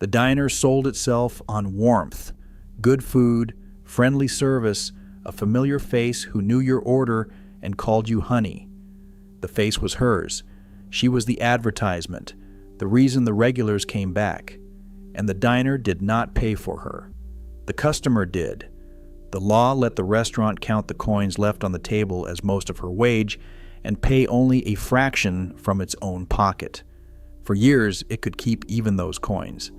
The diner sold itself on warmth, good food, friendly service, a familiar face who knew your order and called you honey. The face was hers. She was the advertisement, the reason the regulars came back. And the diner did not pay for her. The customer did. The law let the restaurant count the coins left on the table as most of her wage and pay only a fraction from its own pocket. For years, it could keep even those coins.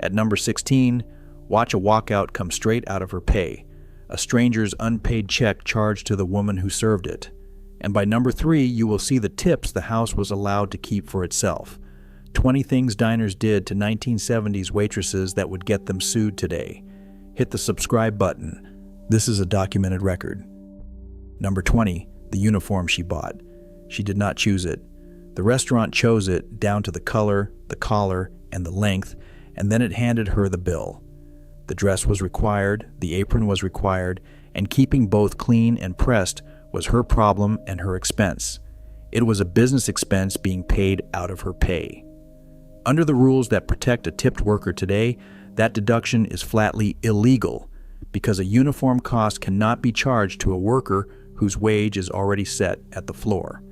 At number 16, watch a walkout come straight out of her pay, a stranger's unpaid check charged to the woman who served it. And by number 3, you will see the tips the house was allowed to keep for itself. 20 things diners did to 1970s waitresses that would get them sued today. Hit the subscribe button. This is a documented record. Number 20, the uniform she bought. She did not choose it. The restaurant chose it down to the color, the collar, and the length, and then it handed her the bill. The dress was required, the apron was required, and keeping both clean and pressed was her problem and her expense. It was a business expense being paid out of her pay. Under the rules that protect a tipped worker today, that deduction is flatly illegal because a uniform cost cannot be charged to a worker whose wage is already set at the floor.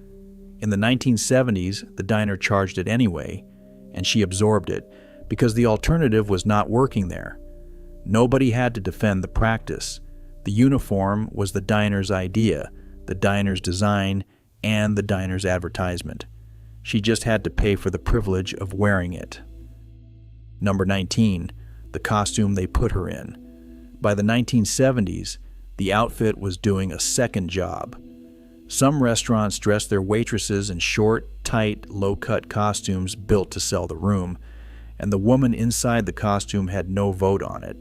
In the 1970s, the diner charged it anyway, and she absorbed it because the alternative was not working there. Nobody had to defend the practice. The uniform was the diner's idea, the diner's design, and the diner's advertisement. She just had to pay for the privilege of wearing it. Number 19, the costume they put her in. By the 1970s, the outfit was doing a second job. Some restaurants dressed their waitresses in short, tight, low-cut costumes built to sell the room, and the woman inside the costume had no vote on it.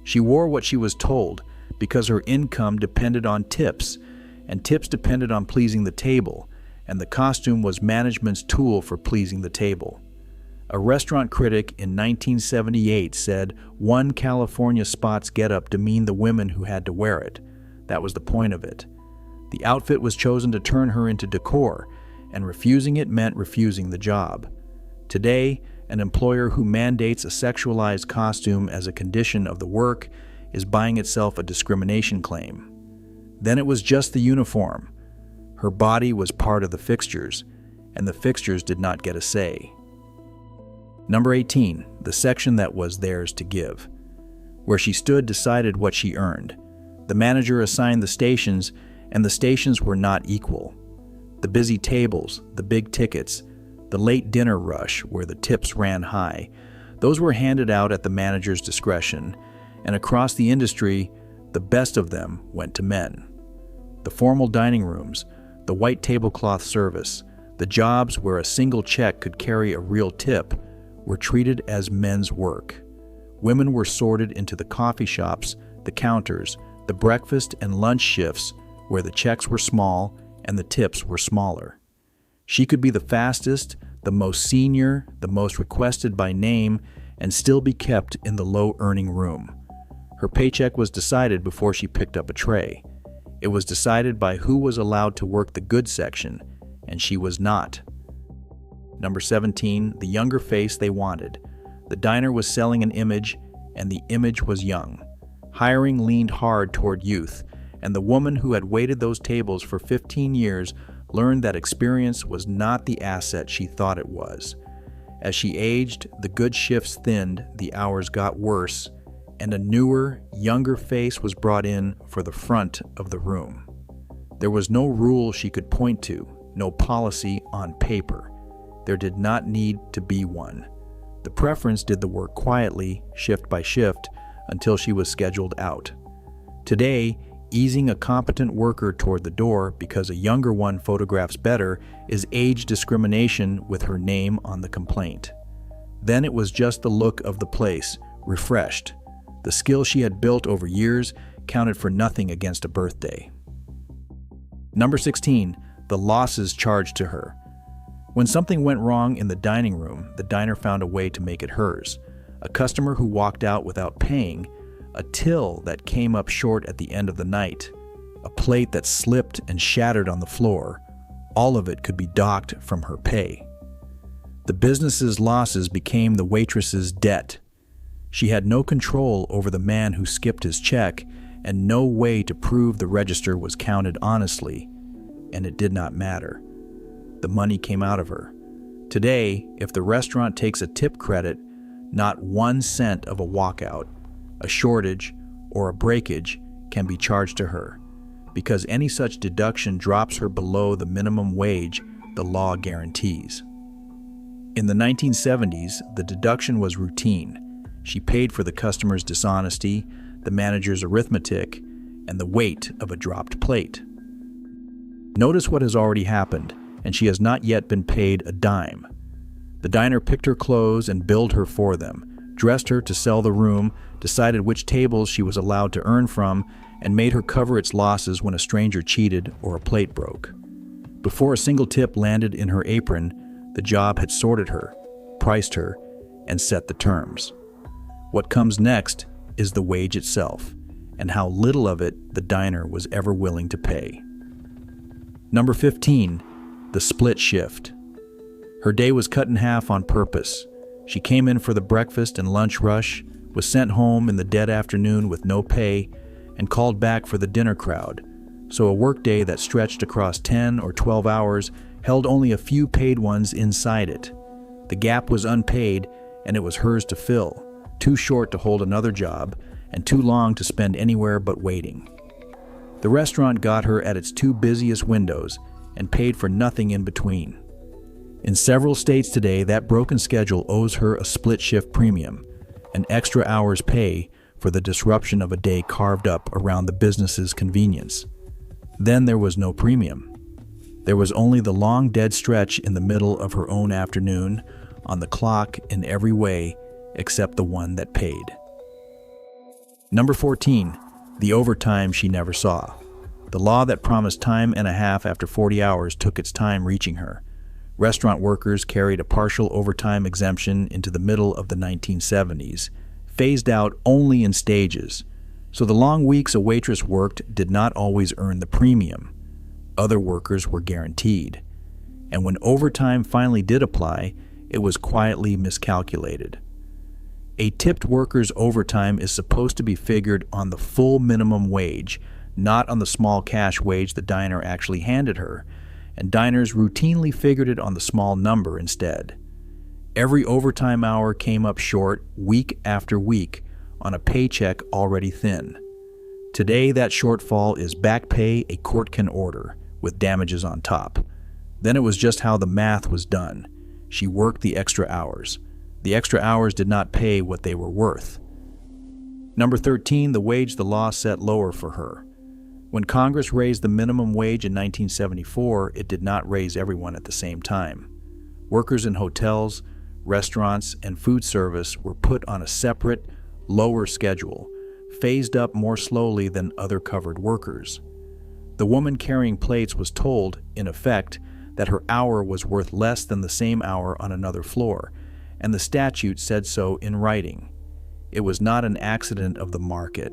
She wore what she was told because her income depended on tips, and tips depended on pleasing the table, and the costume was management's tool for pleasing the table. A restaurant critic in 1978 said one California spot's getup demeaned the women who had to wear it. That was the point of it. The outfit was chosen to turn her into decor, and refusing it meant refusing the job. Today, an employer who mandates a sexualized costume as a condition of the work is buying itself a discrimination claim. Then it was just the uniform. Her body was part of the fixtures, and the fixtures did not get a say. Number 18, the section that was theirs to give. Where she stood decided what she earned. The manager assigned the stations, and the stations were not equal. The busy tables, the big tickets, the late dinner rush where the tips ran high, those were handed out at the manager's discretion, and across the industry, the best of them went to men. The formal dining rooms, the white tablecloth service, the jobs where a single check could carry a real tip were treated as men's work. Women were sorted into the coffee shops, the counters, the breakfast and lunch shifts where the checks were small and the tips were smaller. She could be the fastest, the most senior, the most requested by name, and still be kept in the low-earning room. Her paycheck was decided before she picked up a tray. It was decided by who was allowed to work the good section, and she was not. Number 17, the younger face they wanted. The diner was selling an image, and the image was young. Hiring leaned hard toward youth, and the woman who had waited those tables for 15 years learned that experience was not the asset she thought it was. As she aged, the good shifts thinned, the hours got worse, and a newer, younger face was brought in for the front of the room. There was no rule she could point to, no policy on paper. There did not need to be one. The preference did the work quietly, shift by shift, until she was scheduled out. Today, easing a competent worker toward the door because a younger one photographs better is age discrimination with her name on the complaint. Then it was just the look of the place, refreshed. The skill she had built over years counted for nothing against a birthday. Number 16, the losses charged to her. When something went wrong in the dining room, the diner found a way to make it hers. A customer who walked out without paying, a till that came up short at the end of the night, a plate that slipped and shattered on the floor, all of it could be docked from her pay. The business's losses became the waitress's debt. She had no control over the man who skipped his check and no way to prove the register was counted honestly, and it did not matter. The money came out of her. Today, if the restaurant takes a tip credit, not 1 cent of a walkout, a shortage, or a breakage can be charged to her, because any such deduction drops her below the minimum wage the law guarantees. In the 1970s, the deduction was routine. She paid for the customer's dishonesty, the manager's arithmetic, and the weight of a dropped plate. Notice what has already happened, and she has not yet been paid a dime. The diner picked her clothes and billed her for them, dressed her to sell the room, decided which tables she was allowed to earn from, and made her cover its losses when a stranger cheated or a plate broke. Before a single tip landed in her apron, the job had sorted her, priced her, and set the terms. What comes next is the wage itself, and how little of it the diner was ever willing to pay. Number 15, the split shift. Her day was cut in half on purpose. She came in for the breakfast and lunch rush, was sent home in the dead afternoon with no pay, and called back for the dinner crowd. So a workday that stretched across 10 or 12 hours held only a few paid ones inside it. The gap was unpaid, and it was hers to fill, too short to hold another job, and too long to spend anywhere but waiting. The restaurant got her at its 2 busiest windows and paid for nothing in between. In several states today, that broken schedule owes her a split shift premium, an extra hour's pay for the disruption of a day carved up around the business's convenience. Then there was no premium. There was only the long dead stretch in the middle of her own afternoon, on the clock in every way except the one that paid. Number 14, the overtime she never saw. The law that promised time and a half after 40 hours took its time reaching her. Restaurant workers carried a partial overtime exemption into the middle of the 1970s, phased out only in stages. So the long weeks a waitress worked did not always earn the premium. Other workers were guaranteed. And when overtime finally did apply, it was quietly miscalculated. A tipped worker's overtime is supposed to be figured on the full minimum wage, not on the small cash wage the diner actually handed her, and diners routinely figured it on the small number instead. Every overtime hour came up short week after week on a paycheck already thin. Today, that shortfall is back pay a court can order, with damages on top. Then it was just how the math was done. She worked the extra hours. The extra hours did not pay what they were worth. Number 13, the wage the law set lower for her. When Congress raised the minimum wage in 1974, it did not raise everyone at the same time. Workers in hotels, restaurants, and food service were put on a separate, lower schedule, phased up more slowly than other covered workers. The woman carrying plates was told, in effect, that her hour was worth less than the same hour on another floor, and the statute said so in writing. It was not an accident of the market.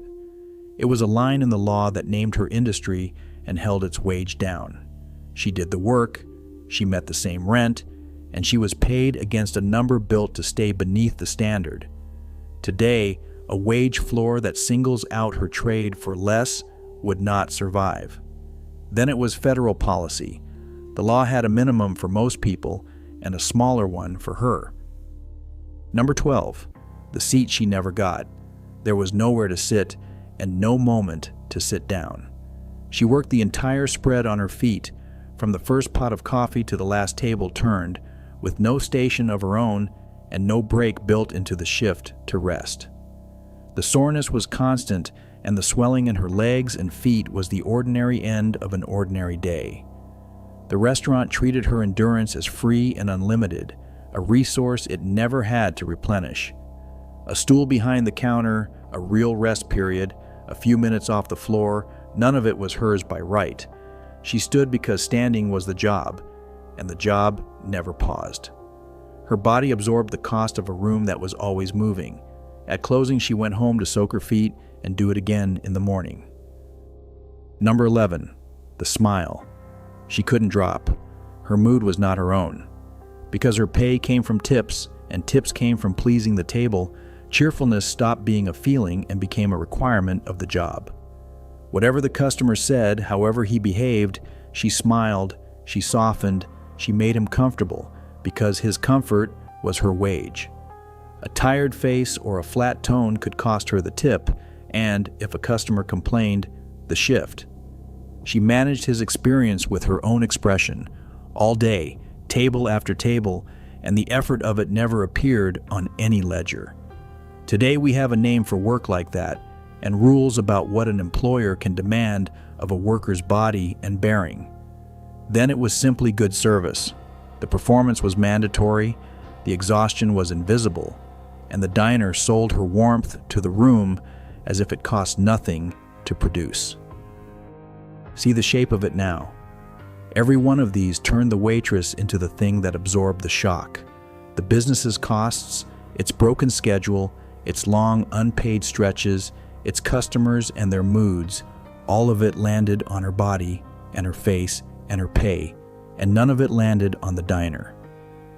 It was a line in the law that named her industry and held its wage down. She did the work, she met the same rent, and she was paid against a number built to stay beneath the standard. Today, a wage floor that singles out her trade for less would not survive. Then it was federal policy. The law had a minimum for most people and a smaller one for her. Number 12, the seat she never got. There was nowhere to sit and no moment to sit down. She worked the entire spread on her feet, from the first pot of coffee to the last table turned, with no station of her own and no break built into the shift to rest. The soreness was constant, and the swelling in her legs and feet was the ordinary end of an ordinary day. The restaurant treated her endurance as free and unlimited, a resource it never had to replenish. A stool behind the counter, a real rest period, a few minutes off the floor, none of it was hers by right. She stood because standing was the job, and the job never paused. Her body absorbed the cost of a room that was always moving. At closing, she went home to soak her feet and do it again in the morning. Number 11, the smile. She couldn't drop. Her mood was not her own. Because her pay came from tips, and tips came from pleasing the table, Cheerfulness stopped being a feeling and became a requirement of the job. Whatever the customer said, however he behaved, she smiled, she softened, she made him comfortable, because his comfort was her wage. A tired face or a flat tone could cost her the tip, and, if a customer complained, the shift. She managed his experience with her own expression, all day, table after table, and the effort of it never appeared on any ledger. Today we have a name for work like that, and rules about what an employer can demand of a worker's body and bearing. Then it was simply good service. The performance was mandatory, the exhaustion was invisible, and the diner sold her warmth to the room as if it cost nothing to produce. See the shape of it now. Every one of these turned the waitress into the thing that absorbed the shock. The business's costs, its broken schedule, its long unpaid stretches, its customers and their moods, all of it landed on her body and her face and her pay, and none of it landed on the diner.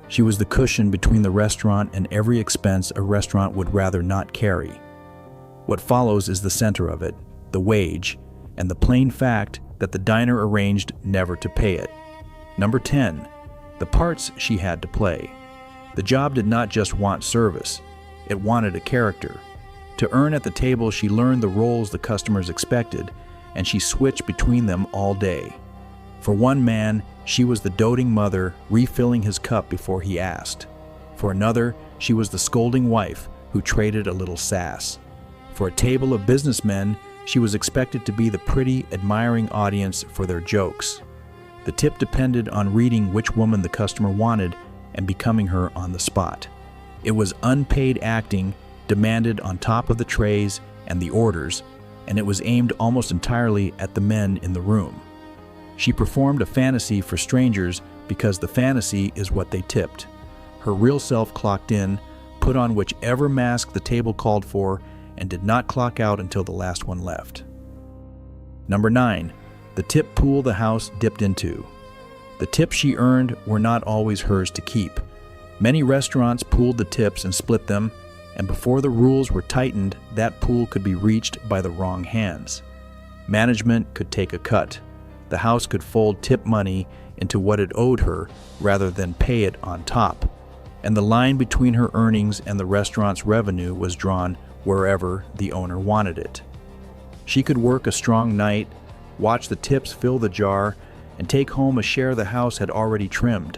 She was the cushion between the restaurant and every expense a restaurant would rather not carry. What follows is the center of it, the wage, and the plain fact that the diner arranged never to pay it. Number 10, the parts she had to play. The job did not just want service, it wanted a character. To earn at the table, she learned the roles the customers expected, and she switched between them all day. For one man, she was the doting mother refilling his cup before he asked. For another, she was the scolding wife who traded a little sass. For a table of businessmen, she was expected to be the pretty, admiring audience for their jokes. The tip depended on reading which woman the customer wanted and becoming her on the spot. It was unpaid acting demanded on top of the trays and the orders, and it was aimed almost entirely at the men in the room. She performed a fantasy for strangers because the fantasy is what they tipped. Her real self clocked in, put on whichever mask the table called for, and did not clock out until the last one left. Number 9, the tip pool the house dipped into. The tips she earned were not always hers to keep. Many restaurants pooled the tips and split them, and before the rules were tightened, that pool could be reached by the wrong hands. Management could take a cut. The house could fold tip money into what it owed her rather than pay it on top, and the line between her earnings and the restaurant's revenue was drawn wherever the owner wanted it. She could work a strong night, watch the tips fill the jar, and take home a share the house had already trimmed.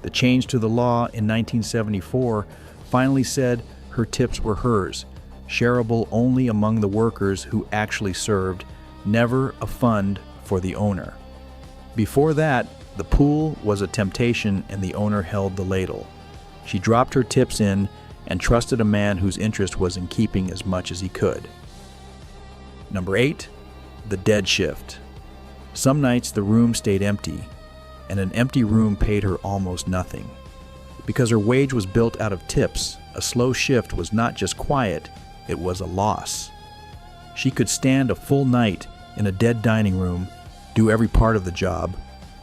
The change to the law in 1974 finally said her tips were hers, shareable only among the workers who actually served, never a fund for the owner. Before that, the pool was a temptation and the owner held the ladle. She dropped her tips in and trusted a man whose interest was in keeping as much as he could. Number 8, the dead shift. Some nights the room stayed empty, and an empty room paid her almost nothing. Because her wage was built out of tips, a slow shift was not just quiet, it was a loss. She could stand a full night in a dead dining room, do every part of the job,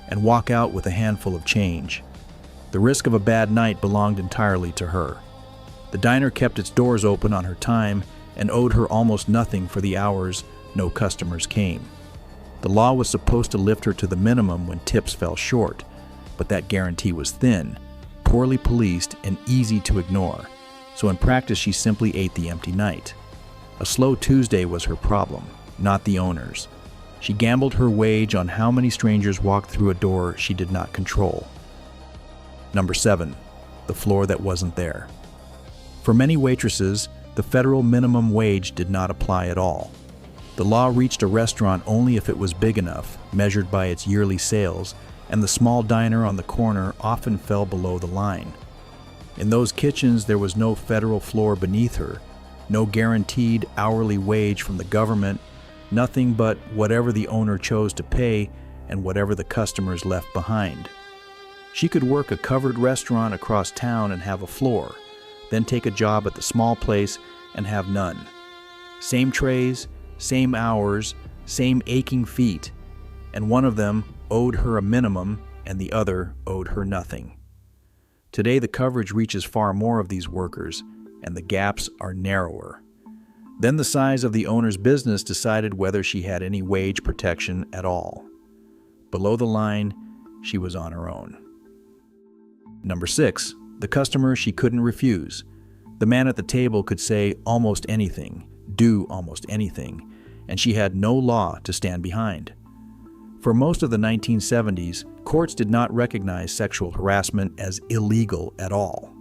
and walk out with a handful of change. The risk of a bad night belonged entirely to her. The diner kept its doors open on her time and owed her almost nothing for the hours no customers came. The law was supposed to lift her to the minimum when tips fell short, but that guarantee was thin, poorly policed, and easy to ignore, so in practice she simply ate the empty night. A slow Tuesday was her problem, not the owner's. She gambled her wage on how many strangers walked through a door she did not control. Number 7, the floor that wasn't there. For many waitresses, the federal minimum wage did not apply at all. The law reached a restaurant only if it was big enough, measured by its yearly sales, and the small diner on the corner often fell below the line. In those kitchens, there was no federal floor beneath her, no guaranteed hourly wage from the government, nothing but whatever the owner chose to pay and whatever the customers left behind. She could work a covered restaurant across town and have a floor, then take a job at the small place and have none. Same trays, same hours, same aching feet, and one of them owed her a minimum and the other owed her nothing. Today the coverage reaches far more of these workers, and the gaps are narrower. Then the size of the owner's business decided whether she had any wage protection at all. Below the line, she was on her own. Number 6, the customer she couldn't refuse. The man at the table could say almost anything, do almost anything, and she had no law to stand behind. For most of the 1970s, courts did not recognize sexual harassment as illegal at all.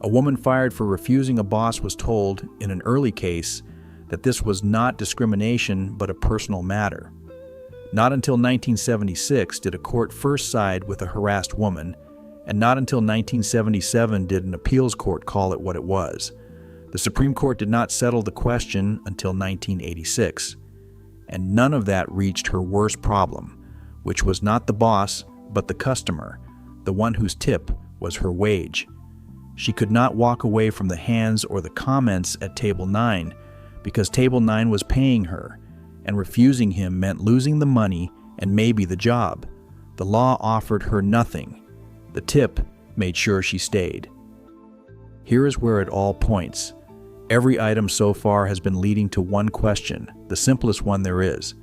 A woman fired for refusing a boss was told, in an early case, that this was not discrimination but a personal matter. Not until 1976 did a court first side with a harassed woman, and not until 1977 did an appeals court call it what it was. The Supreme Court did not settle the question until 1986. And none of that reached her worst problem, which was not the boss, but the customer, the one whose tip was her wage. She could not walk away from the hands or the comments at Table 9 because Table 9 was paying her, and refusing him meant losing the money and maybe the job. The law offered her nothing. The tip made sure she stayed. Here is where it all points. Every item so far has been leading to one question, the simplest one there is.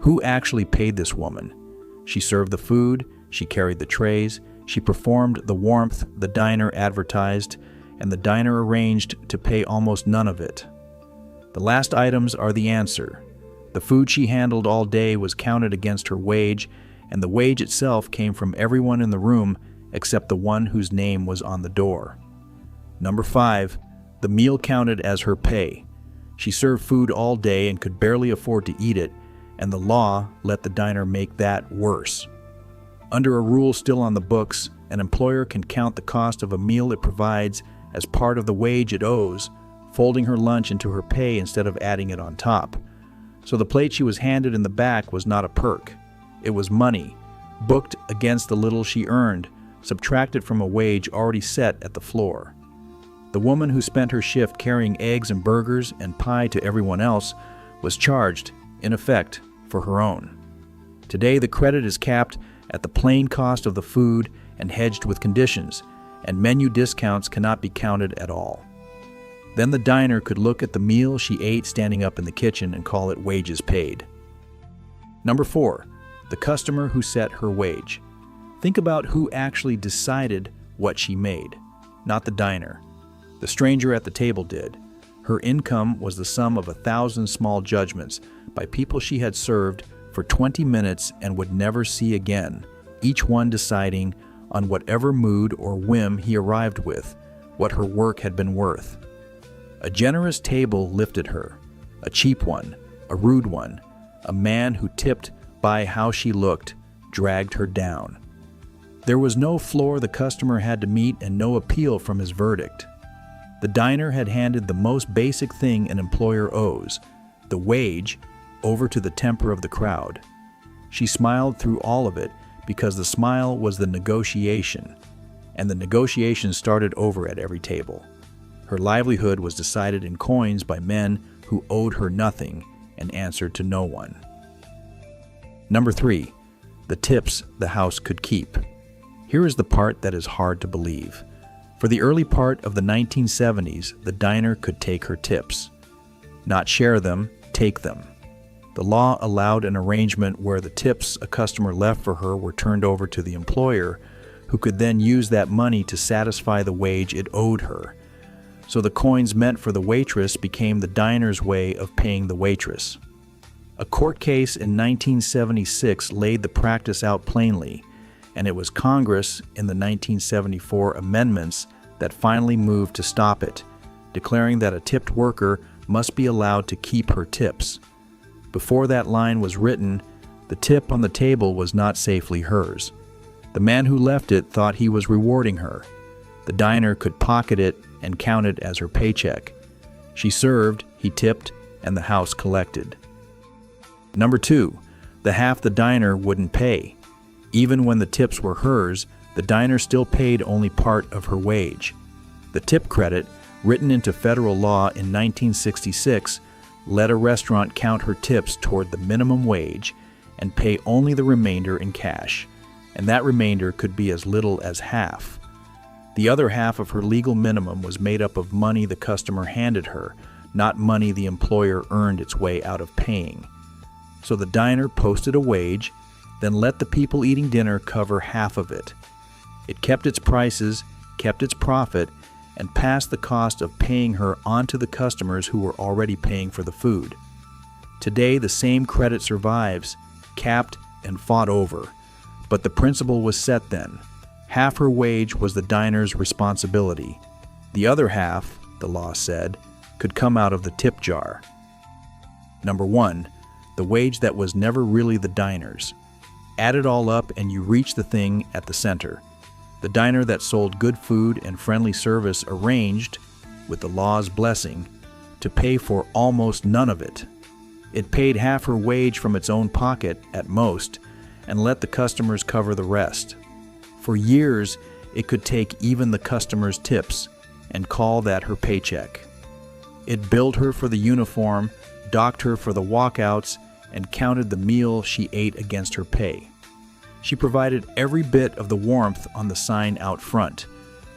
Who actually paid this woman? She served the food, she carried the trays, she performed the warmth the diner advertised, and the diner arranged to pay almost none of it. The last items are the answer. The food she handled all day was counted against her wage, and the wage itself came from everyone in the room except the one whose name was on the door. Number 5, the meal counted as her pay. She served food all day and could barely afford to eat it, and the law let the diner make that worse. Under a rule still on the books, an employer can count the cost of a meal it provides as part of the wage it owes, folding her lunch into her pay instead of adding it on top. So the plate she was handed in the back was not a perk. It was money, booked against the little she earned, subtracted from a wage already set at the floor. The woman who spent her shift carrying eggs and burgers and pie to everyone else was charged, in effect, for her own. Today, the credit is capped at the plain cost of the food and hedged with conditions, and menu discounts cannot be counted at all. Then the diner could look at the meal she ate standing up in the kitchen and call it wages paid. Number 4, the customer who set her wage. Think about who actually decided what she made, not the diner. The stranger at the table did. Her income was the sum of 1,000 small judgments by people she had served for 20 minutes and would never see again, each one deciding on whatever mood or whim he arrived with, what her work had been worth. A generous table lifted her, a cheap one, a rude one, a man who tipped by how she looked, dragged her down. There was no floor the customer had to meet and no appeal from his verdict. The diner had handed the most basic thing an employer owes, the wage, over to the temper of the crowd. She smiled through all of it because the smile was the negotiation, and the negotiation started over at every table. Her livelihood was decided in coins by men who owed her nothing and answered to no one. Number 3, the tips the house could keep. Here is the part that is hard to believe. For the early part of the 1970s, the diner could take her tips. Not share them, take them. The law allowed an arrangement where the tips a customer left for her were turned over to the employer, who could then use that money to satisfy the wage it owed her. So the coins meant for the waitress became the diner's way of paying the waitress. A court case in 1976 laid the practice out plainly, and it was Congress in the 1974 amendments that finally moved to stop it, declaring that a tipped worker must be allowed to keep her tips. Before that line was written, the tip on the table was not safely hers. The man who left it thought he was rewarding her. The diner could pocket it and count it as her paycheck. She served, he tipped, and the house collected. Number 2, the half the diner wouldn't pay. Even when the tips were hers, the diner still paid only part of her wage. The tip credit, written into federal law in 1966, let a restaurant count her tips toward the minimum wage and pay only the remainder in cash, and that remainder could be as little as half. The other half of her legal minimum was made up of money the customer handed her, not money the employer earned its way out of paying. So the diner posted a wage, then let the people eating dinner cover half of it. It kept its prices, kept its profit, and passed the cost of paying her on to the customers who were already paying for the food. Today, the same credit survives, capped and fought over. But the principle was set then. Half her wage was the diner's responsibility. The other half, the law said, could come out of the tip jar. Number 1, the wage that was never really the diner's. Add it all up and you reach the thing at the center. The diner that sold good food and friendly service arranged, with the law's blessing, to pay for almost none of it. It paid half her wage from its own pocket, at most, and let the customers cover the rest. For years, it could take even the customers' tips and call that her paycheck. It billed her for the uniform, docked her for the walkouts, and counted the meal she ate against her pay. She provided every bit of the warmth on the sign out front,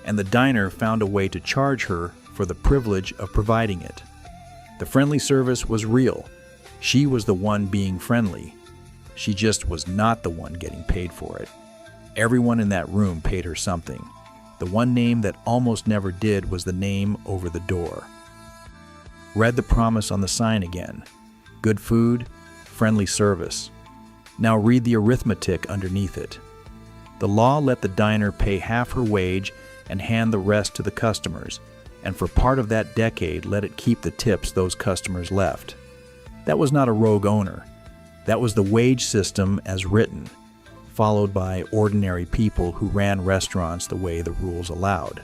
and the diner found a way to charge her for the privilege of providing it. The friendly service was real. She was the one being friendly. She just was not the one getting paid for it. Everyone in that room paid her something. The one name that almost never did was the name over the door. Read the promise on the sign again. Good food, friendly service. Now read the arithmetic underneath it. The law let the diner pay half her wage and hand the rest to the customers, and for part of that decade let it keep the tips those customers left. That was not a rogue owner. That was the wage system as written, followed by ordinary people who ran restaurants the way the rules allowed.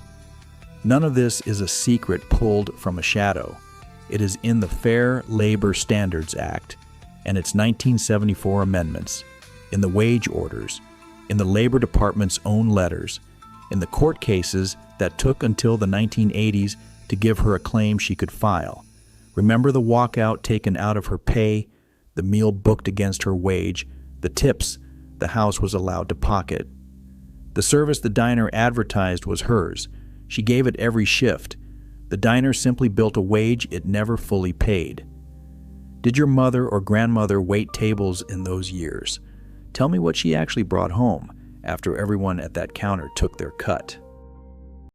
None of this is a secret pulled from a shadow. It is in the Fair Labor Standards Act and its 1974 amendments, in the wage orders, in the Labor Department's own letters, in the court cases that took until the 1980s to give her a claim she could file. Remember the walkout taken out of her pay, the meal booked against her wage, the tips the house was allowed to pocket. The service the diner advertised was hers. She gave it every shift. The diner simply built a wage it never fully paid. Did your mother or grandmother wait tables in those years? Tell me what she actually brought home after everyone at that counter took their cut.